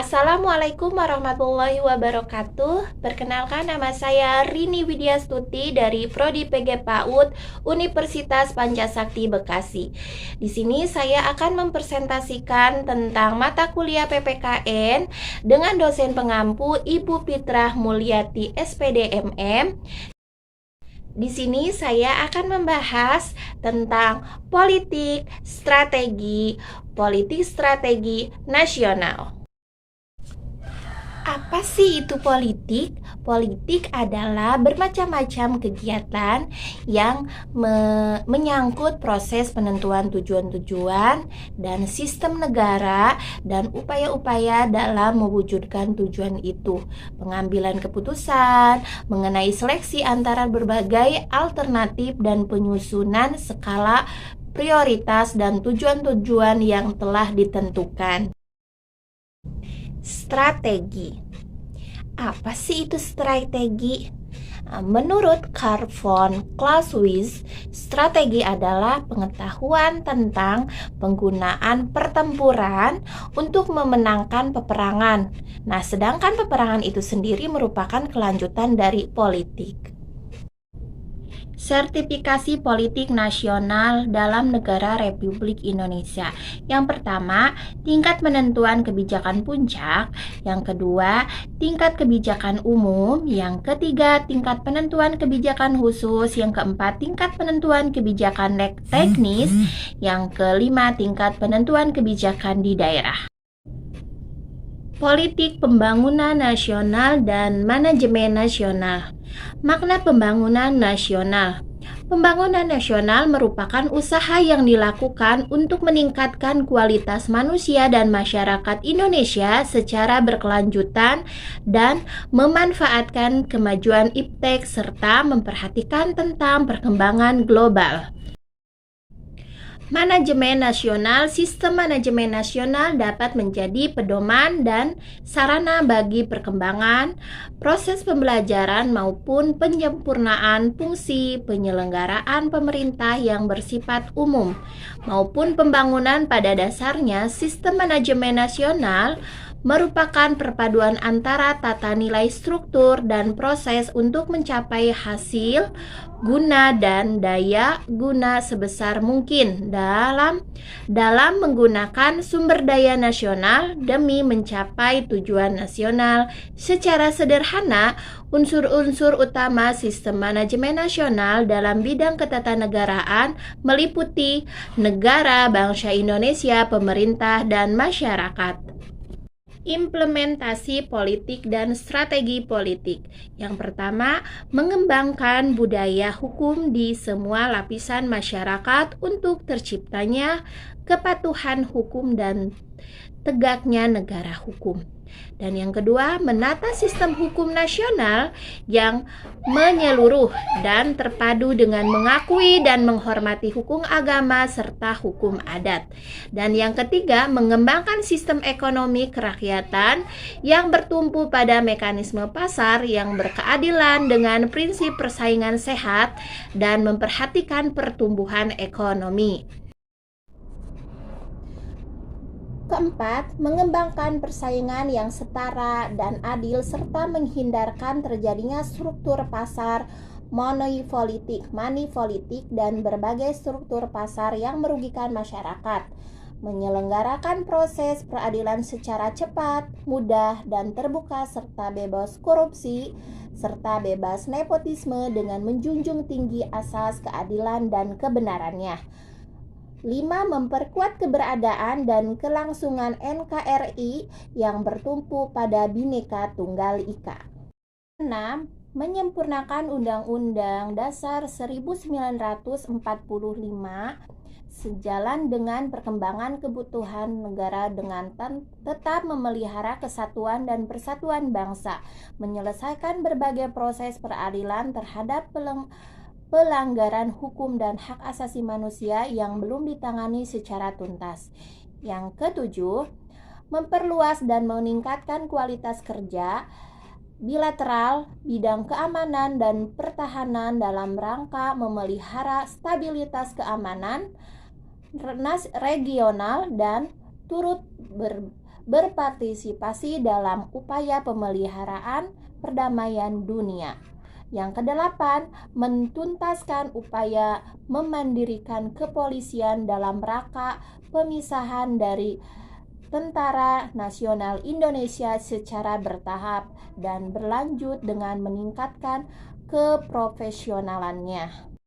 Assalamualaikum warahmatullahi wabarakatuh. Perkenalkan, nama saya Rini Widyastuti dari Prodi PG PAUD Universitas Pancasakti Bekasi. Di sini saya akan mempresentasikan tentang mata kuliah PPKN dengan dosen pengampu Ibu Fitrah Mulyati SPD MM. Di sini saya akan membahas tentang politik strategi nasional. Apa sih itu politik? Politik adalah bermacam-macam kegiatan yang menyangkut proses penentuan tujuan-tujuan dan sistem negara dan upaya-upaya dalam mewujudkan tujuan itu. Pengambilan keputusan mengenai seleksi antara berbagai alternatif dan penyusunan skala prioritas dan tujuan-tujuan yang telah ditentukan. Strategi. Apa sih itu strategi? Menurut Carl von Clausewitz, strategi adalah pengetahuan tentang penggunaan pertempuran untuk memenangkan peperangan. Nah, sedangkan peperangan itu sendiri merupakan kelanjutan dari politik. Sertifikasi politik nasional dalam negara Republik Indonesia. Yang pertama, tingkat penentuan kebijakan puncak. Yang kedua, tingkat kebijakan umum. Yang ketiga, tingkat penentuan kebijakan khusus. Yang keempat, tingkat penentuan kebijakan teknis. Yang kelima, tingkat penentuan kebijakan di daerah. Politik pembangunan nasional dan manajemen nasional. Makna pembangunan nasional. Pembangunan nasional merupakan usaha yang dilakukan untuk meningkatkan kualitas manusia dan masyarakat Indonesia secara berkelanjutan dan memanfaatkan kemajuan iptek serta memperhatikan tentang perkembangan global. Manajemen nasional. Sistem manajemen nasional dapat menjadi pedoman dan sarana bagi perkembangan, proses pembelajaran maupun penyempurnaan fungsi penyelenggaraan pemerintah yang bersifat umum, maupun pembangunan. Pada dasarnya, sistem manajemen nasional merupakan perpaduan antara tata nilai struktur dan proses untuk mencapai hasil guna dan daya guna sebesar mungkin dalam menggunakan sumber daya nasional demi mencapai tujuan nasional. Secara sederhana, unsur-unsur utama sistem manajemen nasional dalam bidang ketatanegaraan meliputi negara, bangsa Indonesia, pemerintah, dan masyarakat. Implementasi politik dan strategi politik. Yang pertama, mengembangkan budaya hukum di semua lapisan masyarakat untuk terciptanya kepatuhan hukum dan tegaknya negara hukum. Dan yang kedua, menata sistem hukum nasional yang menyeluruh dan terpadu dengan mengakui dan menghormati hukum agama serta hukum adat. Dan yang ketiga, mengembangkan sistem ekonomi kerakyatan yang bertumpu pada mekanisme pasar yang berkeadilan dengan prinsip persaingan sehat dan memperhatikan pertumbuhan ekonomi. Keempat, mengembangkan persaingan yang setara dan adil serta menghindarkan terjadinya struktur pasar monopolitik, dan berbagai struktur pasar yang merugikan masyarakat. Menyelenggarakan proses peradilan secara cepat, mudah, dan terbuka serta bebas korupsi serta bebas nepotisme dengan menjunjung tinggi asas keadilan dan kebenarannya. 5. Memperkuat keberadaan dan kelangsungan NKRI yang bertumpu pada Bhinneka Tunggal Ika. 6. Menyempurnakan Undang-Undang Dasar 1945 sejalan dengan perkembangan kebutuhan negara dengan tetap memelihara kesatuan dan persatuan bangsa, menyelesaikan berbagai proses peradilan terhadap pelanggaran hukum dan hak asasi manusia yang belum ditangani secara tuntas. Yang ketujuh, memperluas dan meningkatkan kualitas kerja bilateral bidang keamanan dan pertahanan dalam rangka memelihara stabilitas keamanan regional dan turut berpartisipasi dalam upaya pemeliharaan perdamaian dunia. Yang kedelapan, mentuntaskan upaya memandirikan kepolisian dalam rangka pemisahan dari Tentara Nasional Indonesia secara bertahap dan berlanjut dengan meningkatkan keprofesionalannya.